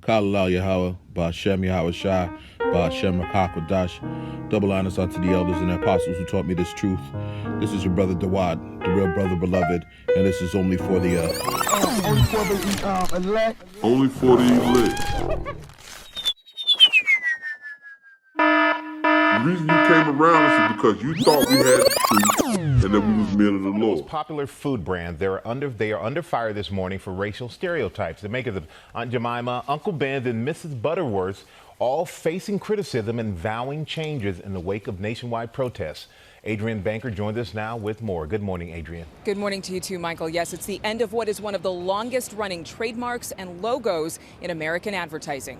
Kalalau Yahweh, Ba'ashem Yahweh Shai, Ba'ashem Rakakwadash. Double honors unto the elders and apostles who taught me this truth. This is your brother Dawad, the real brother beloved, and this is only for the elect. Only for the elect. The reason you came around is because you thought we had the truth and that we was men of the The Lord. most popular food brand, they are under fire this morning for racial stereotypes. The makers of Aunt Jemima, Uncle Ben, and Mrs. Butterworth all facing criticism and vowing changes in the wake of nationwide protests. Adrienne Banker joins us now with more. Good morning, Adrienne. Good morning to you too, Michael. Yes, it's the end of what is one of the longest running trademarks and logos in American advertising.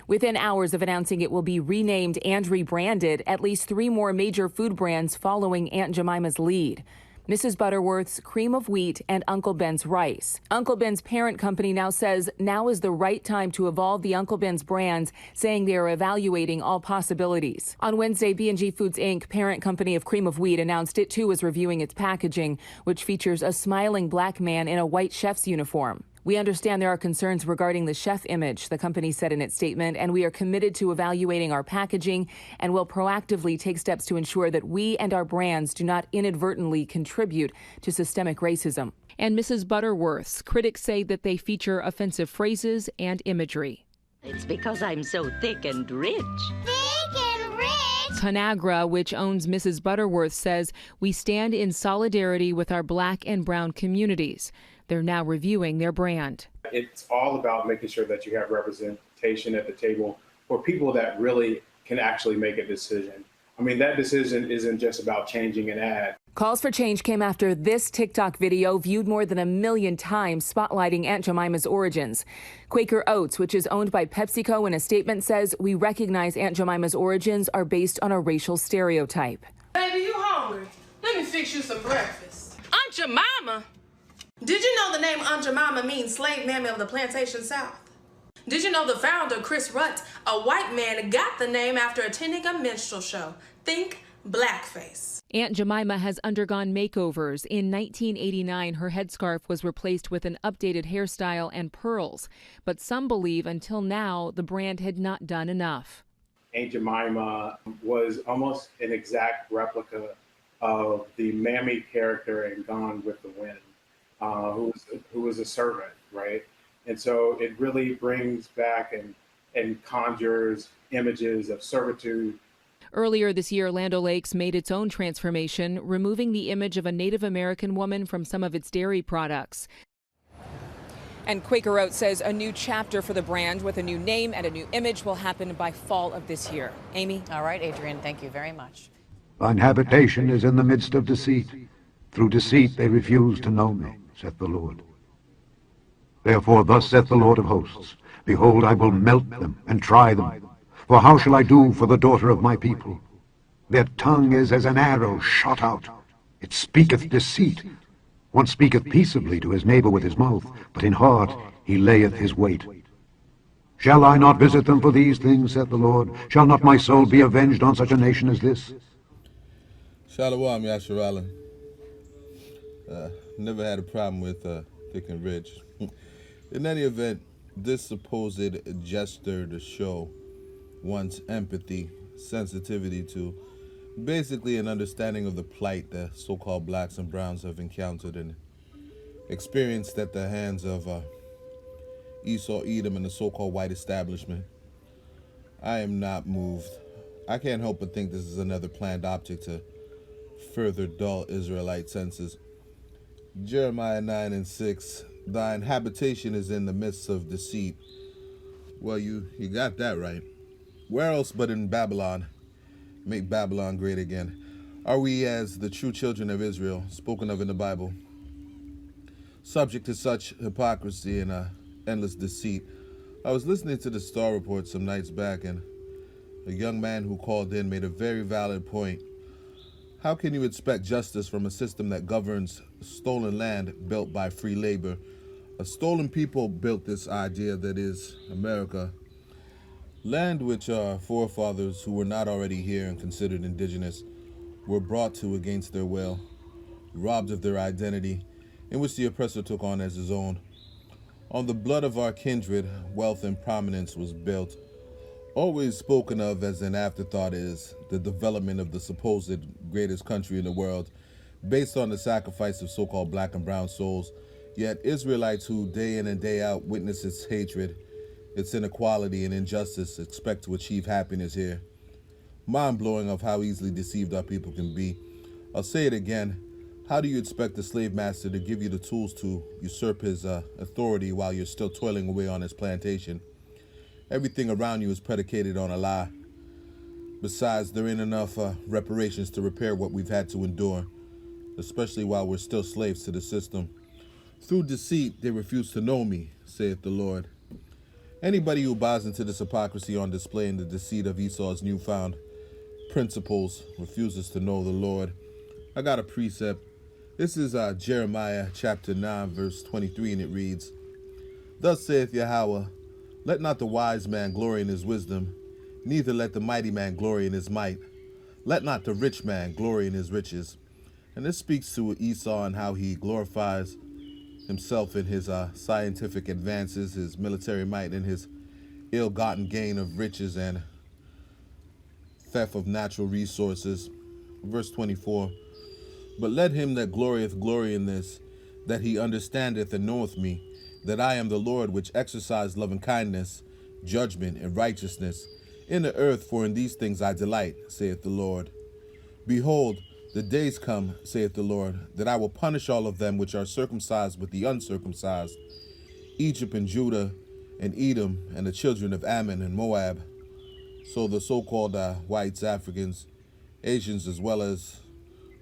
Within hours of announcing it will be renamed and rebranded, at least 3 more major food brands following Aunt Jemima's lead. Mrs. Butterworth's Cream of Wheat and Uncle Ben's Rice. Uncle Ben's parent company now says now is the right time to evolve the Uncle Ben's brands, saying they are evaluating all possibilities. On Wednesday, B&G Foods Inc., parent company of Cream of Wheat, announced it too is reviewing its packaging, which features a smiling black man in a white chef's uniform. We understand there are concerns regarding the chef image, the company said in its statement, and we are committed to evaluating our packaging and will proactively take steps to ensure that we and our brands do not inadvertently contribute to systemic racism. And Mrs. Butterworth's critics say that they feature offensive phrases and imagery. It's because I'm so thick and rich. Thick and rich? Conagra, which owns Mrs. Butterworth, says we stand in solidarity with our black and brown communities. They're now reviewing their brand. It's all about making sure that you have representation at the table for people that really can actually make a decision. I mean, that decision isn't just about changing an ad. Calls for change came after this TikTok video viewed more than 1 million times, spotlighting Aunt Jemima's origins. Quaker Oats, which is owned by PepsiCo, in a statement says, we recognize Aunt Jemima's origins are based on a racial stereotype. Baby, you hungry? Let me fix you some breakfast. Aunt Jemima? Did you know the name Aunt Jemima means slave mammy of the plantation South? Did you know the founder, Chris Rutt, a white man, got the name after attending a minstrel show? Think blackface. Aunt Jemima has undergone makeovers. In 1989, her headscarf was replaced with an updated hairstyle and pearls. But some believe until now the brand had not done enough. Aunt Jemima was almost an exact replica of the Mammy character in Gone with the Wind. Who was a servant, right? And so it really brings back and conjures images of servitude. Earlier this year, Land O'Lakes made its own transformation, removing the image of a Native American woman from some of its dairy products. And Quaker Oats says a new chapter for the brand with a new name and a new image will happen by fall of this year. Amy? All right, Adrienne, thank you very much. Thine habitation is in the midst of deceit. Through deceit they refuse to know me, saith the Lord. Therefore thus saith the Lord of hosts, behold, I will melt them and try them. For how shall I do for the daughter of my people? Their tongue is as an arrow shot out. It speaketh deceit. One speaketh peaceably to his neighbor with his mouth, but in heart he layeth his weight. Shall I not visit them for these things, saith the Lord? Shall not my soul be avenged on such a nation as this? Shalom, Yasher Allen. Never had a problem with thick and rich. In any event, this supposed gesture to show one's empathy, sensitivity to basically an understanding of the plight that so-called blacks and browns have encountered and experienced at the hands of Esau, Edom, and the so-called white establishment. I am not moved. I can't help but think this is another planned object to further dull Israelite senses. Jeremiah 9:6, thine habitation is in the midst of deceit. Well, you got that right. Where else but in Babylon? Make Babylon great again. Are we as the true children of Israel, spoken of in the Bible, subject to such hypocrisy and endless deceit? I was listening to the Star Report some nights back, and a young man who called in made a very valid point. How can you expect justice from a system that governs stolen land built by free labor? A stolen people built this idea that is America. Land which our forefathers, who were not already here and considered indigenous, were brought to against their will, robbed of their identity, in which the oppressor took on as his own. On the blood of our kindred, wealth and prominence was built. Always spoken of as an afterthought is the development of the supposed greatest country in the world, based on the sacrifice of so-called black and brown souls. Yet Israelites who day in and day out witness its hatred, its inequality and injustice expect to achieve happiness here. Mind-blowing of how easily deceived our people can be. I'll say it again. How do you expect the slave master to give you the tools to usurp his authority while you're still toiling away on his plantation? Everything around you is predicated on a lie. Besides, there ain't enough reparations to repair what we've had to endure, especially while we're still slaves to the system. Through deceit, they refuse to know me, saith the Lord. Anybody who buys into this hypocrisy on display in the deceit of Esau's newfound principles refuses to know the Lord. I got a precept. This is Jeremiah chapter 9, verse 23, and it reads, Thus saith Yahweh, let not the wise man glory in his wisdom, neither let the mighty man glory in his might. Let not the rich man glory in his riches. And this speaks to Esau and how he glorifies himself in his scientific advances, his military might, and his ill-gotten gain of riches and theft of natural resources. Verse 24, But let him that glorieth glory in this, that he understandeth and knoweth me, that I am the Lord which exercise loving kindness, judgment, and righteousness in the earth, for in these things I delight, saith the Lord. Behold, the days come, saith the Lord, that I will punish all of them which are circumcised with the uncircumcised, Egypt and Judah and Edom and the children of Ammon and Moab. So the so-called whites, Africans, Asians, as well as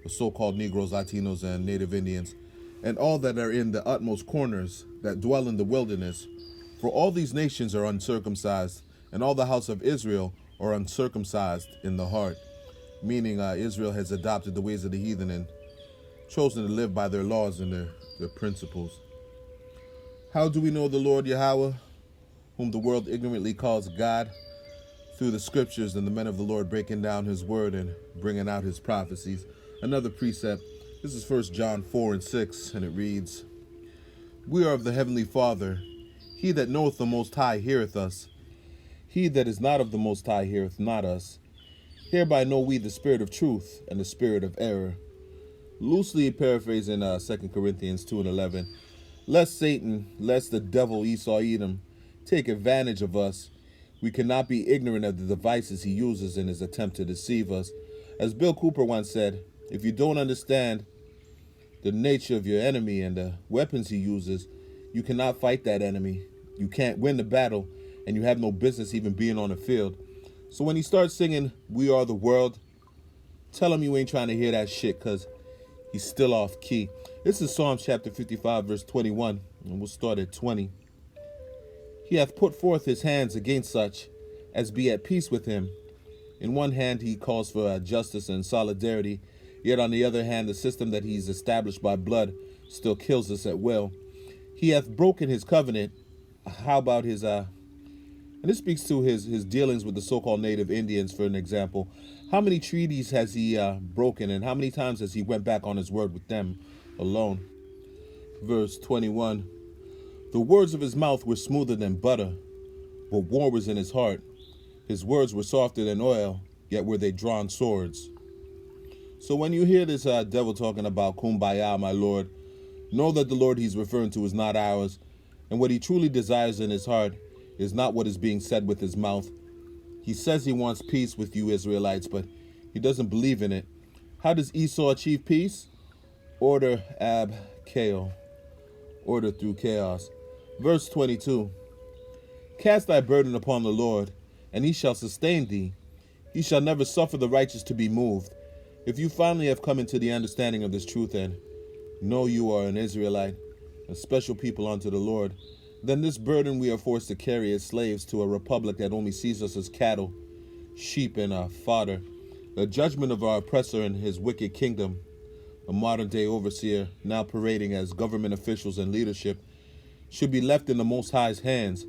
the so-called Negroes, Latinos, and Native Indians, and all that are in the utmost corners that dwell in the wilderness. For all these nations are uncircumcised, and all the house of Israel are uncircumcised in the heart. Meaning Israel has adopted the ways of the heathen and chosen to live by their laws and their principles. How do we know the Lord Yahweh, whom the world ignorantly calls God? Through the scriptures and the men of the Lord breaking down his word and bringing out his prophecies. Another precept, this is 1 John 4 and 6, and it reads, We are of the heavenly Father. He that knoweth the Most High heareth us. He that is not of the Most High heareth not us. Hereby know we the spirit of truth and the spirit of error. Loosely paraphrasing 2 Corinthians 2 and 11. Lest Satan, lest the devil Esau Edom take advantage of us, we cannot be ignorant of the devices he uses in his attempt to deceive us. As Bill Cooper once said, if you don't understand the nature of your enemy and the weapons he uses, you cannot fight that enemy. You can't win the battle, and you have no business even being on the field. So when he starts singing, We Are the World, tell him you ain't trying to hear that shit, because he's still off key. This is Psalms chapter 55, verse 21, and we'll start at 20. He hath put forth his hands against such as be at peace with him. In one hand he calls for justice and solidarity, yet on the other hand the system that he's established by blood still kills us at will. He hath broken his covenant. How about his and this speaks to his dealings with the so-called Native Indians, for an example. How many treaties has he broken, and how many times has he went back on his word with them alone? Verse 21, The words of his mouth were smoother than butter, but war was in his heart. His words were softer than oil, yet were they drawn swords. So when you hear this devil talking about kumbaya, my Lord, know that the Lord he's referring to is not ours, and what he truly desires in his heart is not what is being said with his mouth. He says he wants peace with you Israelites, but he doesn't believe in it. How does Esau achieve peace? Order, ab, chaos. Order through chaos. Verse 22. Cast thy burden upon the Lord, and he shall sustain thee. He shall never suffer the righteous to be moved. If you finally have come into the understanding of this truth and know you are an Israelite, a special people unto the Lord, then this burden we are forced to carry as slaves to a republic that only sees us as cattle, sheep, and fodder. The judgment of our oppressor and his wicked kingdom, a modern-day overseer now parading as government officials and leadership, should be left in the Most High's hands,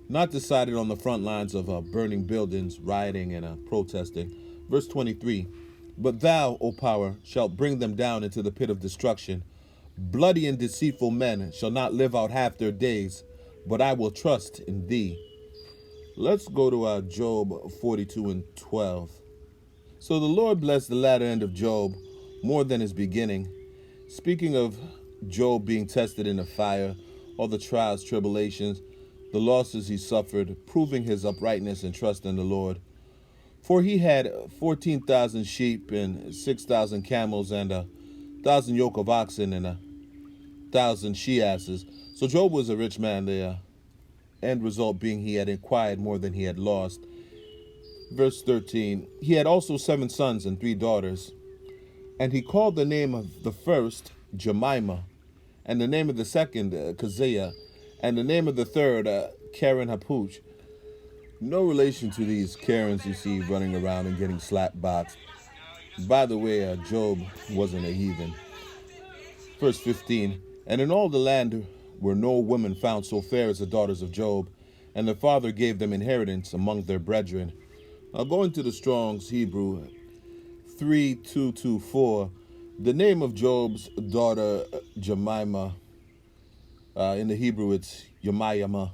not decided on the front lines of burning buildings, rioting, and protesting. Verse 23, But thou, O power, shalt bring them down into the pit of destruction. Bloody and deceitful men shall not live out half their days, but I will trust in thee. Let's go to Job 42 and 12. So the Lord blessed the latter end of Job more than his beginning. Speaking of Job being tested in the fire, all the trials, tribulations, the losses he suffered, proving his uprightness and trust in the Lord. For he had 14,000 sheep and 6,000 camels and 1,000 yoke of oxen and 1,000 she-asses. So Job was a rich man, the end result being he had acquired more than he had lost. Verse 13, he had also 7 sons and 3 daughters. And he called the name of the first Jemima, and the name of the second Keziah, and the name of the third Karen Hapuch. No relation to these Karens you see running around and getting slap boxed. By the way, Job wasn't a heathen. Verse 15, and in all the land were no women found so fair as the daughters of Job, and the father gave them inheritance among their brethren. Going to the Strong's Hebrew 3224, the name of Job's daughter Jemima, in the Hebrew it's Yemayama,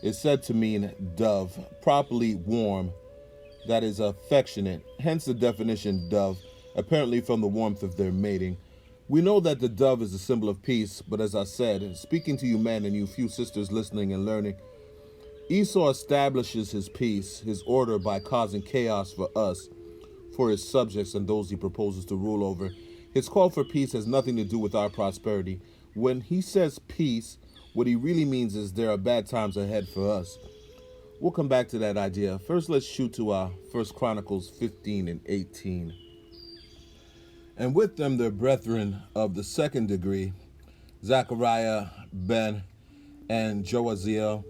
is said to mean dove, properly warm, that is affectionate, hence the definition dove, apparently from the warmth of their mating. We know that the dove is a symbol of peace, but as I said, speaking to you men and you few sisters listening and learning, Esau establishes his peace, his order, by causing chaos for us, for his subjects and those he proposes to rule over. His call for peace has nothing to do with our prosperity. When he says peace, what he really means is there are bad times ahead for us. We'll come back to that idea. First, let's shoot to our 1 Chronicles 15 and 18. And with them their brethren of the second degree, Zechariah, Ben, and Joaziel,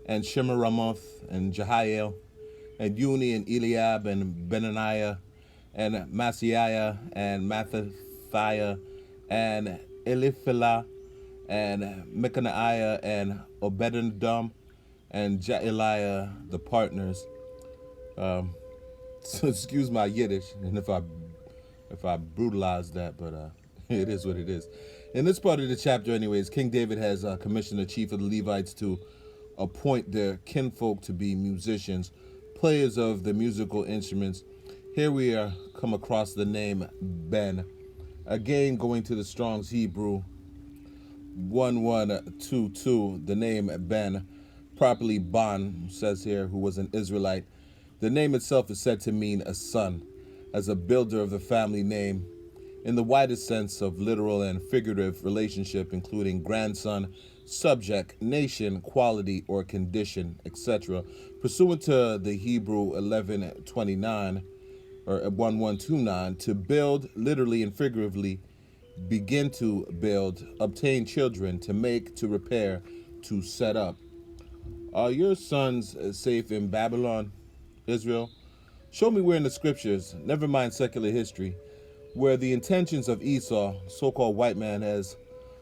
and Shemiramoth, and Jehiel, and Uni, and Eliab, and Benaniah, and Maaseiah, and Mattathiah, and Eliphilah, and Micaniah, and Obededom, and Jaeliah, the partners. So excuse my Yiddish, and if I brutalize that, but it is what it is. In this part of the chapter, anyways, King David has commissioned the chief of the Levites to appoint their kinfolk to be musicians, players of the musical instruments. Here we are come across the name Ben. Again, going to the Strong's Hebrew 1122, the name Ben, properly Ban, says here, who was an Israelite. The name itself is said to mean a son, as a builder of the family name, in the widest sense of literal and figurative relationship, including grandson, subject, nation, quality, or condition, etc. Pursuant to the Hebrew 1129, or 1129, to build, literally and figuratively, begin to build, obtain children, to make, to repair, to set up. Are your sons safe in Babylon, Israel? Show me where in the scriptures, never mind secular history, where the intentions of Esau, so-called white man, as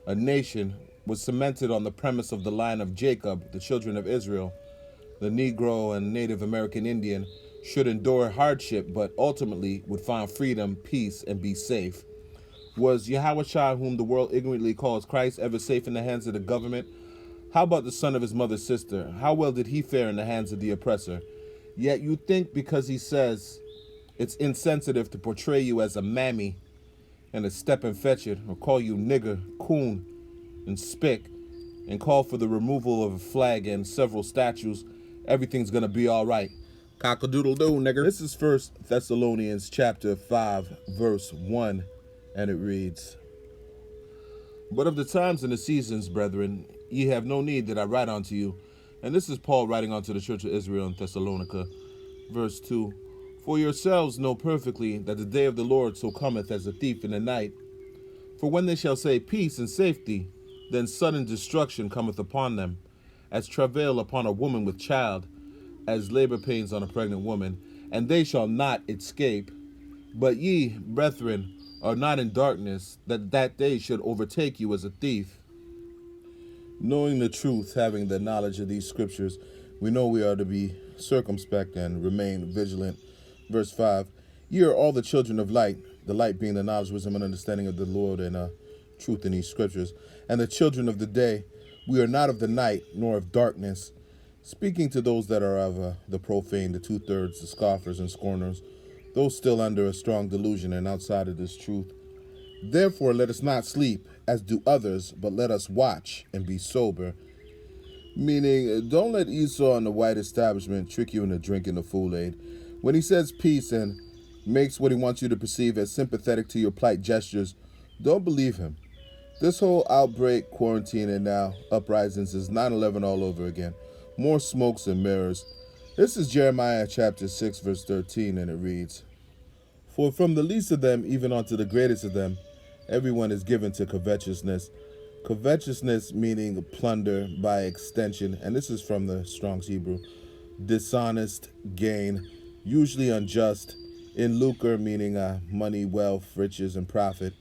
a nation, was cemented on the premise of the line of Jacob, the children of Israel, the Negro and Native American Indian, should endure hardship, but ultimately would find freedom, peace, and be safe. Was Yahushua, whom the world ignorantly calls Christ, ever safe in the hands of the government? How about the son of his mother's sister? How well did he fare in the hands of the oppressor? Yet you think because he says it's insensitive to portray you as a mammy and a step and fetch it, or call you nigger, coon, and spick, and call for the removal of a flag and several statues, everything's gonna be all right. Cock-a-doodle-doo, nigger. This is 1 Thessalonians chapter 5, verse 1, and it reads, But of the times and the seasons, brethren, ye have no need that I write unto you. And this is Paul writing unto the church of Israel in Thessalonica. Verse 2, For yourselves know perfectly that the day of the Lord so cometh as a thief in the night. For when they shall say peace and safety, then sudden destruction cometh upon them, as travail upon a woman with child, as labor pains on a pregnant woman, and they shall not escape. But ye, brethren, are not in darkness, that that day should overtake you as a thief. Knowing the truth, having the knowledge of these scriptures, we know we are to be circumspect and remain vigilant. Verse 5, Ye are all the children of light, the light being the knowledge, wisdom, and understanding of the Lord, and truth in these scriptures. And the children of the day, we are not of the night, nor of darkness. Speaking to those that are of the profane, the two-thirds, the scoffers and scorners, those still under a strong delusion and outside of this truth. Therefore, let us not sleep, as do others, but let us watch and be sober. Meaning, don't let Esau and the white establishment trick you into drinking the Kool-Aid. When he says peace and makes what he wants you to perceive as sympathetic to your plight gestures, don't believe him. This whole outbreak, quarantine, and now uprisings is 9/11 all over again. More smokes and mirrors. This is Jeremiah chapter 6, verse 13, and it reads, "For from the least of them, even unto the greatest of them, everyone is given to covetousness." Covetousness meaning plunder by extension, and this is from the Strong's Hebrew. Dishonest gain, usually unjust. In lucre meaning money, wealth, riches, and profit.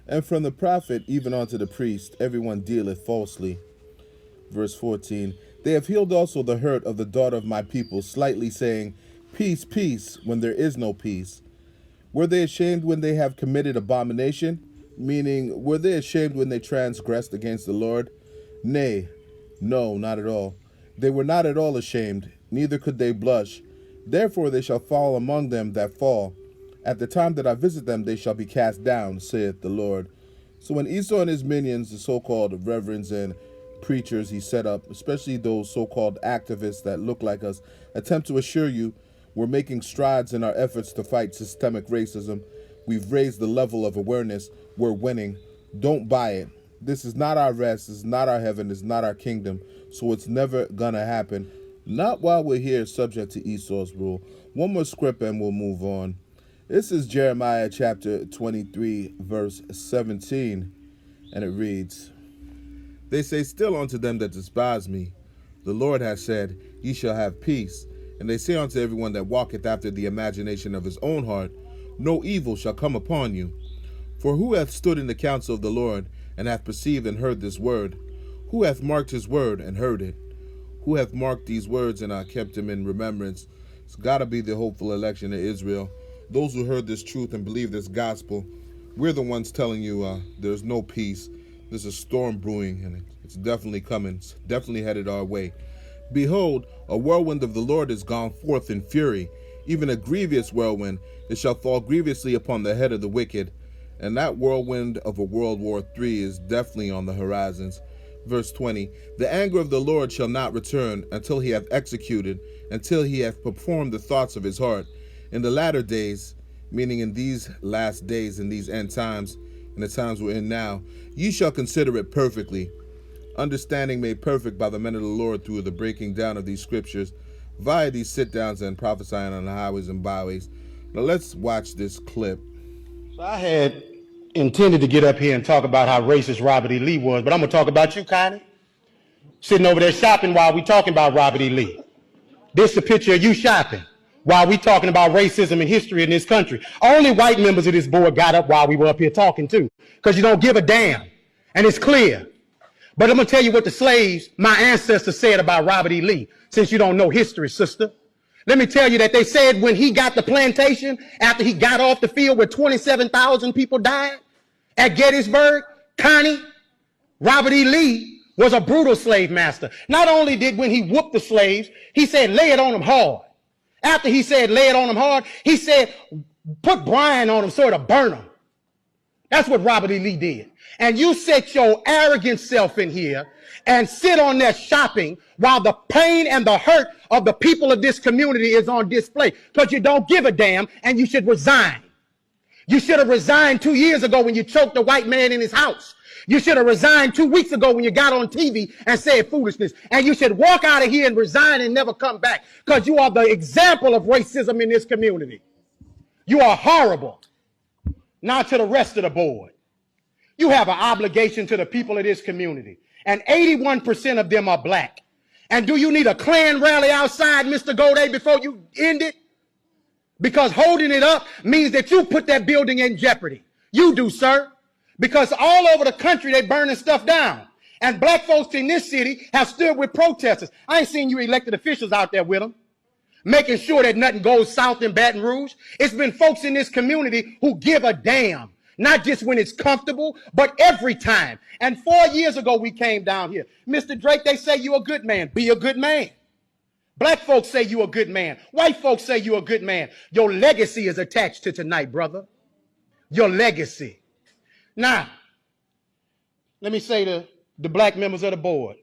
And from the prophet even unto the priest, everyone dealeth falsely. Verse 14, "They have healed also the hurt of the daughter of my people, slightly saying, Peace, peace, when there is no peace. Were they ashamed when they have committed abomination?" Meaning, were they ashamed when they transgressed against the Lord? Nay, no, not at all. They were not at all ashamed, neither could they blush. Therefore they shall fall among them that fall. At the time that I visit them, they shall be cast down, saith the Lord. So when Esau and his minions, the so-called reverends and preachers he set up, especially those so-called activists that look like us, attempt to assure you we're making strides in our efforts to fight systemic racism, we've raised the level of awareness, we're winning, don't buy it. This is not our rest, this is not our heaven, this is not our kingdom, so it's never gonna happen. Not while we're here subject to Esau's rule. One more script and we'll move on. This is Jeremiah chapter 23, verse 17, and it reads, "They say still unto them that despise me, the Lord hath said, Ye shall have peace. And they say unto everyone that walketh after the imagination of his own heart, No evil shall come upon you. For who hath stood in the counsel of the Lord, and hath perceived and heard this word? Who hath marked his word and heard it? Who hath marked these words and kept them in remembrance?" It's got to be the hopeful election of Israel. Those who heard this truth and believe this gospel, we're the ones telling you there's no peace. There's a storm brewing, and it's definitely coming. It's definitely headed our way. "Behold, a whirlwind of the Lord is gone forth in fury, even a grievous whirlwind. It shall fall grievously upon the head of the wicked." And that whirlwind of a World War III is definitely on the horizons. Verse 20, "The anger of the Lord shall not return until he hath executed, until he hath performed the thoughts of his heart. In the latter days," meaning in these last days, in these end times, in the times we're in now, "ye shall consider it perfectly." Understanding made perfect by the men of the Lord through the breaking down of these scriptures, via these sit-downs and prophesying on the highways and byways. Now let's watch this clip. So I had intended to get up here and talk about how racist Robert E. Lee was, but I'm going to talk about you, Connie. Sitting over there shopping while we talking about Robert E. Lee. This is a picture of you shopping while we talking about racism and history in this country. Only white members of this board got up while we were up here talking too, because you don't give a damn, and it's clear. But I'm going to tell you what the slaves, my ancestors, said about Robert E. Lee, since you don't know history, sister. Let me tell you that they said when he got the plantation, after he got off the field where 27,000 people died at Gettysburg, Connie, Robert E. Lee was a brutal slave master. Not only did when he whooped the slaves, he said, lay it on them hard. After he said, lay it on them hard, he said, put brine on them so it'll burn them. That's what Robert E. Lee did. And you set your arrogant self in here and sit on there shopping while the pain and the hurt of the people of this community is on display, because you don't give a damn and you should resign. You should have resigned 2 years ago when you choked a white man in his house. You should have resigned 2 weeks ago when you got on TV and said foolishness. And you should walk out of here and resign and never come back, because you are the example of racism in this community. You are horrible. Now to the rest of the board. You have an obligation to the people of this community, and 81% of them are black. And do you need a Klan rally outside, Mr. Goday, before you end it? Because holding it up means that you put that building in jeopardy. You do, sir. Because all over the country, they're burning stuff down. And black folks in this city have stood with protesters. I ain't seen you elected officials out there with them, making sure that nothing goes south in Baton Rouge. It's been folks in this community who give a damn. Not just when it's comfortable, but every time. And 4 years ago, we came down here. Mr. Drake, they say you're a good man. Be a good man. Black folks say you're a good man. White folks say you're a good man. Your legacy is attached to tonight, brother. Your legacy. Now, let me say to the black members of the board,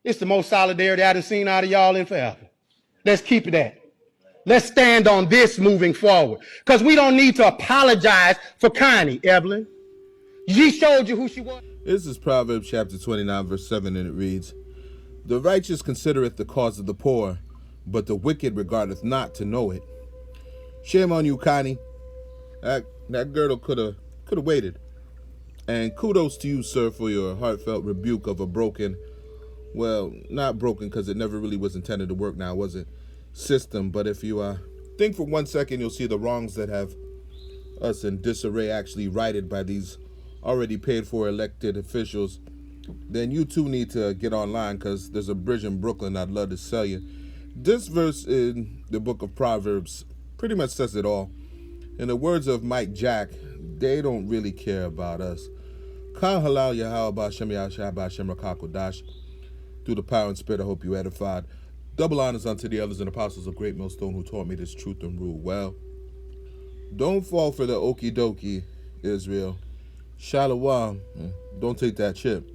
it's the most solidarity I've seen out of y'all in forever. Let's keep it that. Let's stand on this moving forward. Because we don't need to apologize for Connie, Evelyn. She showed you who she was. This is Proverbs chapter 29, verse 7, and it reads, "The righteous considereth the cause of the poor, but the wicked regardeth not to know it." Shame on you, Connie. That girdle could have waited. And kudos to you, sir, for your heartfelt rebuke of a broken, well, not broken because it never really was intended to work now, was it? System. But if you think for 1 second, you'll see the wrongs that have us in disarray actually righted by these already paid for elected officials. Then you too need to get online, because there's a bridge in Brooklyn I'd love to sell you. This verse in the book of Proverbs pretty much says it all. In the words of Mike Jack, they don't really care about us. Khan halal Yahweh B'Shem Yahshua B'Shem Rakakodash. Through the power and spirit, I hope you edified. Double honors unto the elders and apostles of Great Millstone who taught me this truth and rule well. Don't fall for the okie dokie, Israel. Shalom. Don't take that chip.